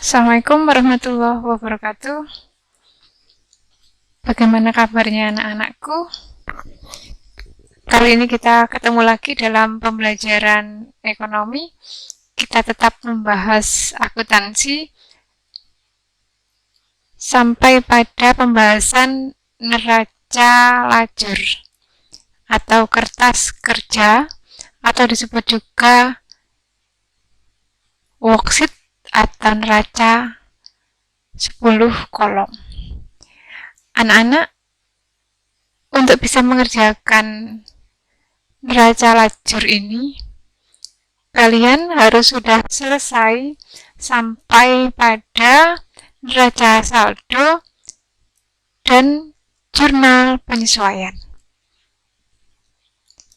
Assalamualaikum warahmatullahi wabarakatuh. Bagaimana kabarnya anak-anakku? Kali ini kita ketemu lagi dalam pembelajaran ekonomi. Kita tetap membahas akuntansi sampai pada pembahasan neraca lajur atau kertas kerja atau disebut juga worksheet atau neraca 10 kolom. Anak-anak, untuk bisa mengerjakan neraca lajur ini, kalian harus sudah selesai sampai pada neraca saldo dan jurnal penyesuaian.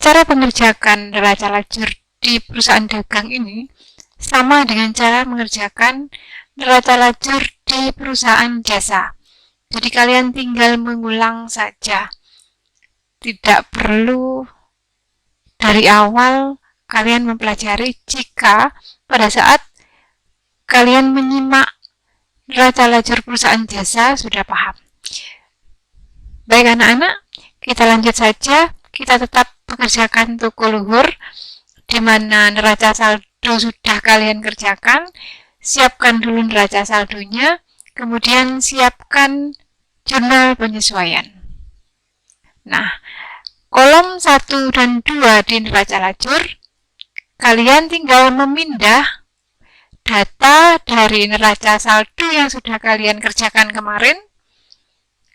Cara mengerjakan neraca lajur di perusahaan dagang ini sama dengan cara mengerjakan neraca lajur di perusahaan jasa. Jadi kalian tinggal mengulang saja. Tidak perlu dari awal kalian mempelajari jika pada saat kalian menyimak neraca lajur perusahaan jasa sudah paham. Baik anak-anak, kita lanjut saja. Kita tetap mengerjakan tuku luhur, di mana neraca saldo sudah kalian kerjakan. Siapkan dulu neraca saldonya, kemudian siapkan jurnal penyesuaian. Nah, kolom 1 dan 2 di neraca lajur, kalian tinggal memindah data dari neraca saldo yang sudah kalian kerjakan kemarin.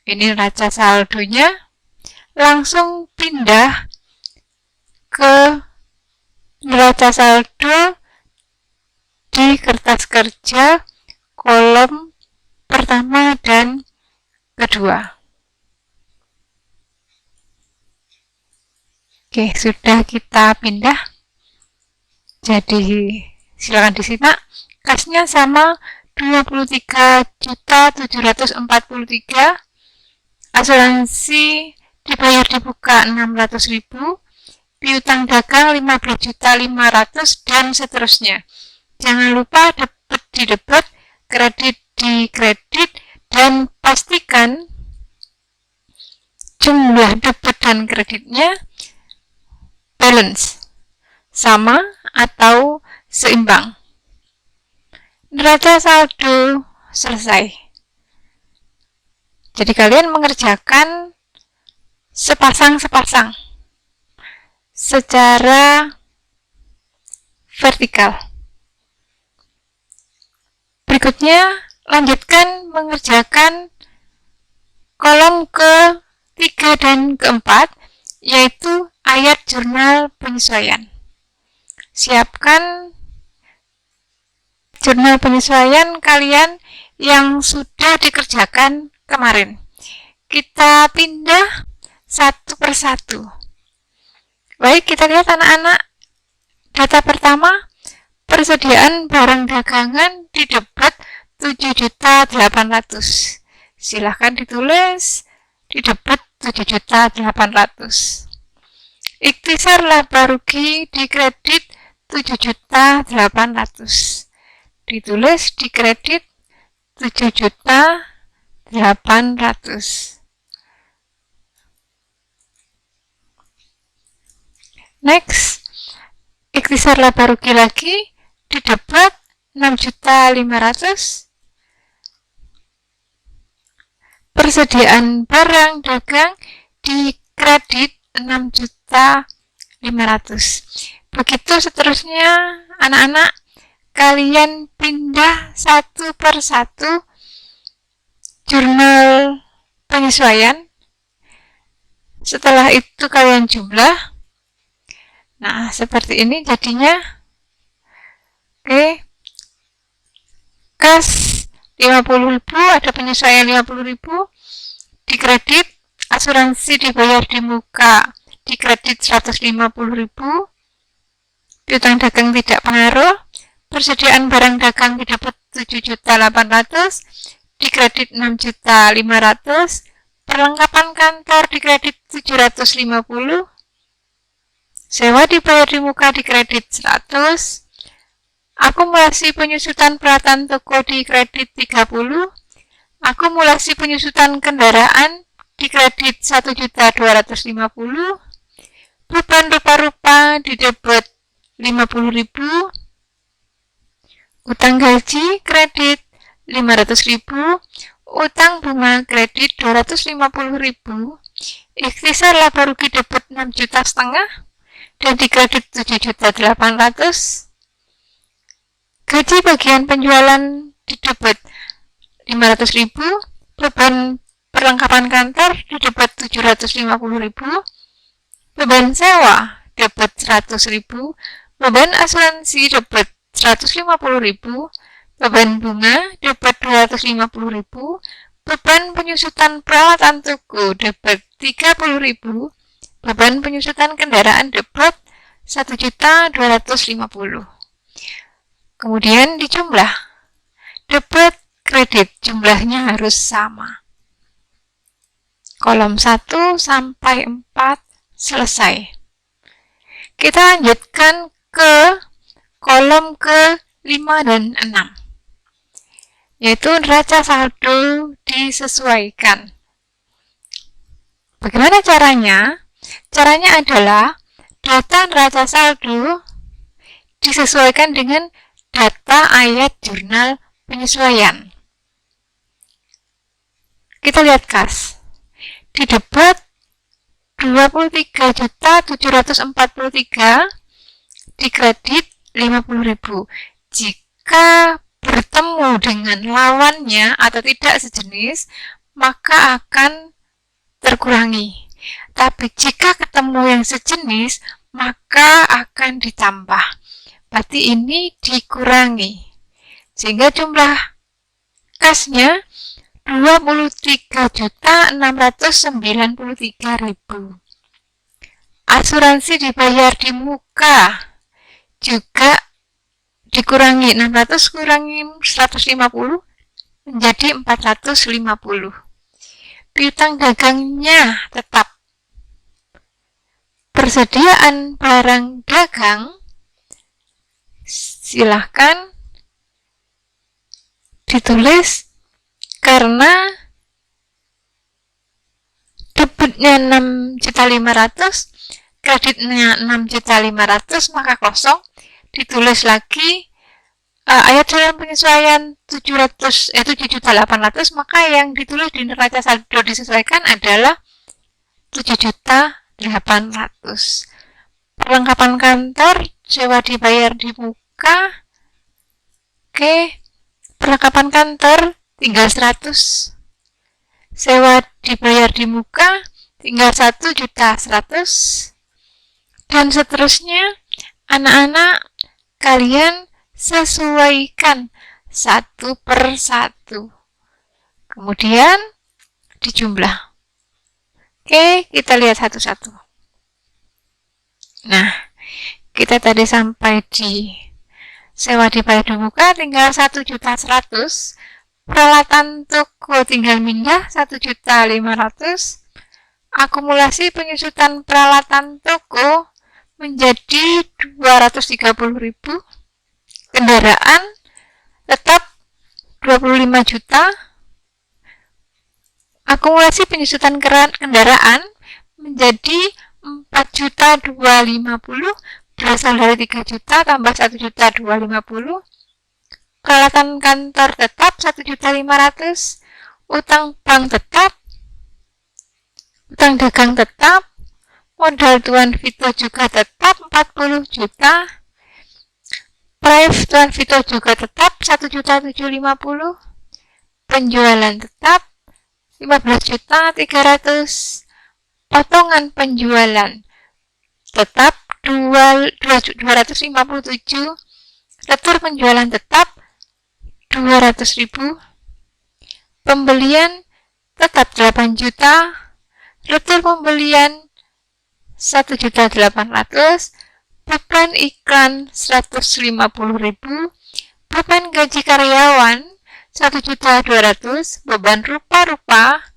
Ini neraca saldonya, langsung pindah ke neraca saldo di kertas kerja kolom pertama dan kedua. Oke, sudah kita pindah. Jadi silakan disimak. Kasnya sama 23.743. Asuransi dibayar dibuka 600.000. Piutang dagang 15.500.000 dan seterusnya. Jangan lupa debit di debit, kredit di kredit, dan pastikan jumlah debit dan kreditnya balance, sama atau seimbang. Neraca saldo selesai. Jadi kalian mengerjakan sepasang-sepasang secara vertikal. Berikutnya, lanjutkan mengerjakan kolom ke-3 dan ke-4, yaitu ayat jurnal penyesuaian. Siapkan jurnal penyesuaian kalian yang sudah dikerjakan kemarin. Kita pindah satu persatu. Baik, kita lihat anak-anak. Data pertama, persediaan barang dagangan di debit 7.800.000. Silahkan ditulis di debit 7.800.000. Ikhtisar laba rugi di kredit 7.800.000. Ditulis di kredit 7.800.000. Next, ikhtisar laba rugi lagi di debit 6.500.000. Persediaan barang dagang di kredit 6.500.000. Begitu seterusnya anak-anak, kalian pindah satu persatu jurnal penyesuaian. Setelah itu kalian jumlah. Nah, seperti ini jadinya. Oke. Kas 50.000, ada penyesuaian 50.000 di kredit. Asuransi dibayar di muka di kredit 150.000. Piutang dagang tidak pengaruh. Persediaan barang dagang didapat 7.800.000, di kredit 6.500.000. Perlengkapan kantor di kredit 750. Sewa dibayar di muka di kredit 100. Akumulasi penyusutan peralatan toko di kredit 30. Akumulasi penyusutan kendaraan di kredit 1.250.000. Beban rupa-rupa di debit 50.000. Utang gaji kredit 500.000. Utang bunga kredit 250.000. Ikhtisar laba rugi debit 6,5 juta dan di kredit 7.800.000. Gaji bagian penjualan di debit 500.000. Beban perlengkapan kantor di debit 750.000. Beban sewa debit 100.000. Beban asuransi debit 150.000. Beban bunga debit 250.000. Beban penyusutan peralatan toko debit 30.000. Beban penyusutan kendaraan debit 1.250.000. Kemudian dijumlah. Debit kredit jumlahnya harus sama. Kolom 1 sampai 4 selesai. Kita lanjutkan ke kolom ke-5 dan 6. Yaitu neraca saldo disesuaikan. Bagaimana caranya? Caranya adalah data neraca saldo disesuaikan dengan data ayat jurnal penyesuaian. Kita lihat kas. Di debit 23.743, di kredit 50.000. Jika bertemu dengan lawannya atau tidak sejenis, maka akan terkurangi. Tapi jika ketemu yang sejenis, maka akan ditambah. Berarti ini dikurangi. Sehingga jumlah kasnya 23.693.000. Asuransi dibayar di muka juga dikurangi. 600 kurangi 150 menjadi 450. Piutang dagangnya tetap. Persediaan barang dagang silahkan ditulis karena debitnya 6.500.000, kreditnya 6.500.000, maka kosong. Ditulis lagi ayat jurnal penyesuaian 7.800.000, maka yang ditulis di neraca saldo disesuaikan adalah 7.800.000. Perlengkapan kantor sewa dibayar di muka. Oke, perlengkapan kantor tinggal 100. Sewa dibayar di muka tinggal 1.100.000. Dan seterusnya, anak-anak kalian sesuaikan satu per satu. Kemudian dijumlah. Oke, kita lihat satu-satu. Nah, kita tadi sampai di sewa dibayar di muka tinggal 1.100.000. Peralatan toko tinggal mindah 1.500.000. Akumulasi penyusutan peralatan toko menjadi 230.000. Kendaraan tetap 25 juta. Akumulasi penyusutan kendaraan menjadi 4.250.000, berasal dari 3 juta tambah 1.250.000. Peralatan kantor tetap 1.500.000. Utang bank tetap. Utang dagang tetap. Modal Tuan Vito juga tetap 40 juta. Price Tuan Vito juga tetap 1.750.000. Penjualan tetap 15.300.000. Potongan penjualan tetap 257. Retur penjualan tetap 200.000. Pembelian tetap 8 juta. Retur pembelian 1.800.000. Beban iklan 150.000. Beban gaji karyawan 1.200.000. Beban rupa-rupa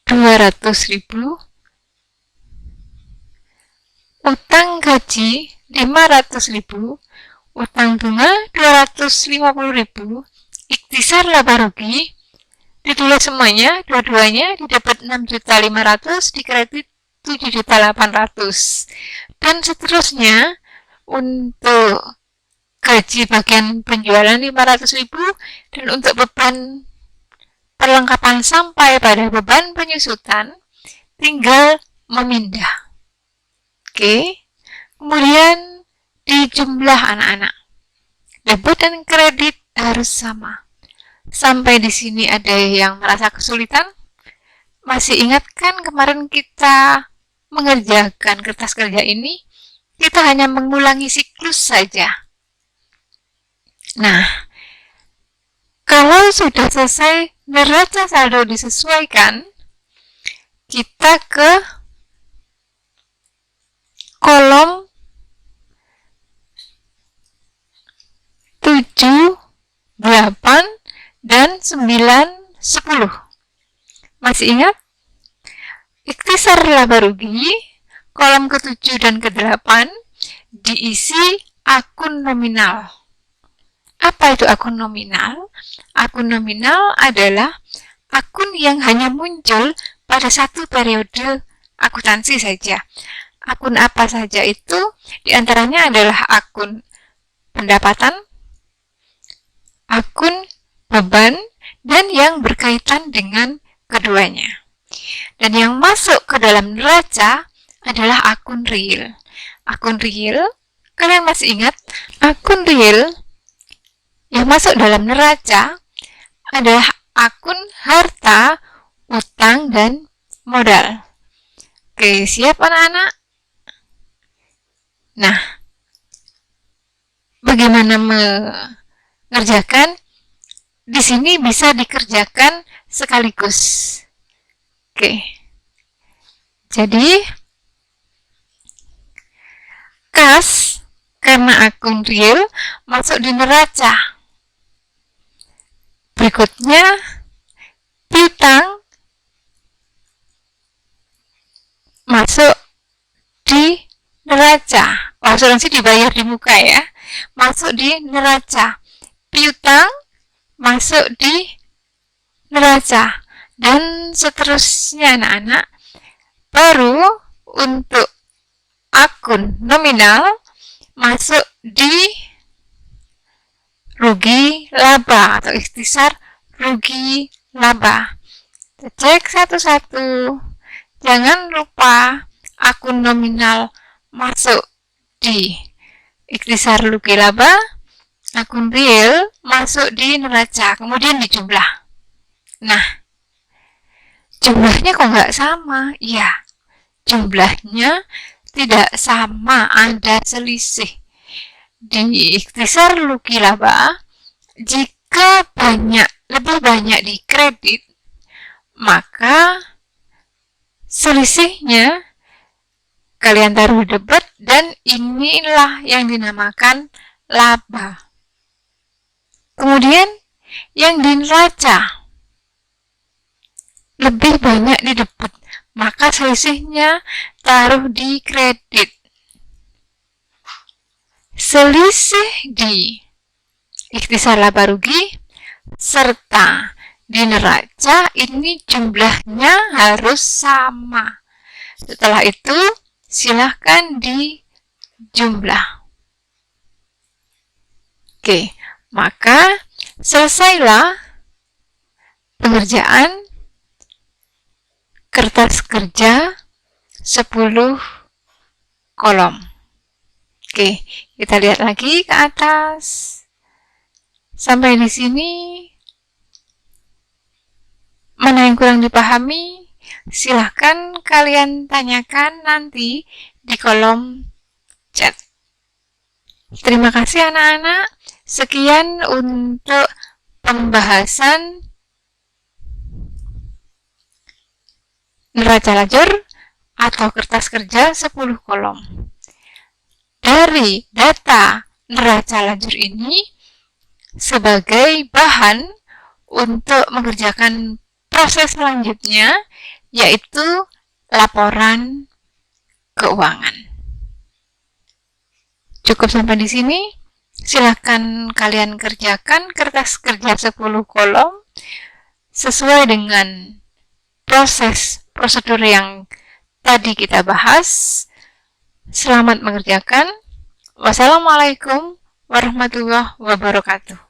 200.000. Utang gaji 500.000, utang bunga 250.000, ikhtisar laba rugi, ditulis semuanya, dua-duanya, didapat 6.500.000, dikredit 7.800.000, dan seterusnya. Untuk gaji bagian penjualan 500.000, dan untuk beban perlengkapan sampai pada beban penyusutan tinggal memindah. Oke, kemudian di jumlah anak-anak, debit dan kredit harus sama. Sampai di sini ada yang merasa kesulitan? Masih ingat kan kemarin kita mengerjakan kertas kerja ini? Kita hanya mengulangi siklus saja. Nah, kalau sudah selesai neraca saldo disesuaikan, kita ke kolom 7, 8, dan 9, 10. Masih ingat? Ikhtisar laba rugi, kolom ke-7 dan ke-8 diisi akun nominal. Apa itu akun nominal? Akun nominal adalah akun yang hanya muncul pada satu periode akuntansi saja. Akun apa saja itu? Di antaranya adalah akun pendapatan, akun beban, dan yang berkaitan dengan keduanya. Dan yang masuk ke dalam neraca adalah akun real. Akun real, kalian masih ingat? Akun real yang masuk dalam neraca adalah akun harta, utang, dan modal. Oke, siap anak-anak? Nah, bagaimana mengerjakan? Di sini bisa dikerjakan sekaligus. Oke. Jadi, kas karena akun real masuk di neraca. Berikutnya, piutang masuk di neraca. Asuransi dibayar di muka ya. Masuk di neraca. Piutang masuk di neraca. Dan seterusnya anak-anak. Baru untuk akun nominal masuk di rugi laba atau ikhtisar rugi laba. Cek satu-satu. Jangan lupa akun nominal masuk di ikhtisar rugi laba, akun real masuk di neraca, kemudian dijumlah. Nah, jumlahnya kok nggak sama? Iya, jumlahnya tidak sama, ada selisih. Di ikhtisar rugi laba, jika lebih banyak di kredit, maka selisihnya kalian taruh debit, dan inilah yang dinamakan laba. Kemudian yang di neraca lebih banyak di debit, maka selisihnya taruh di kredit. Selisih di ikhtisar laba rugi serta di neraca ini jumlahnya harus sama. Setelah itu silahkan dijumlah. Oke, maka selesailah pengerjaan kertas kerja 10 kolom. Oke, kita lihat lagi ke atas. Sampai di sini, mana yang kurang dipahami? Silahkan kalian tanyakan nanti di kolom chat. Terima kasih anak-anak. Sekian untuk pembahasan neraca lajur atau kertas kerja 10 kolom. Dari data neraca lajur ini sebagai bahan untuk mengerjakan proses selanjutnya, yaitu laporan keuangan. Cukup sampai di sini. Silahkan kalian kerjakan kertas kerja 10 kolom sesuai dengan prosedur yang tadi kita bahas. Selamat mengerjakan. Wassalamualaikum warahmatullahi wabarakatuh.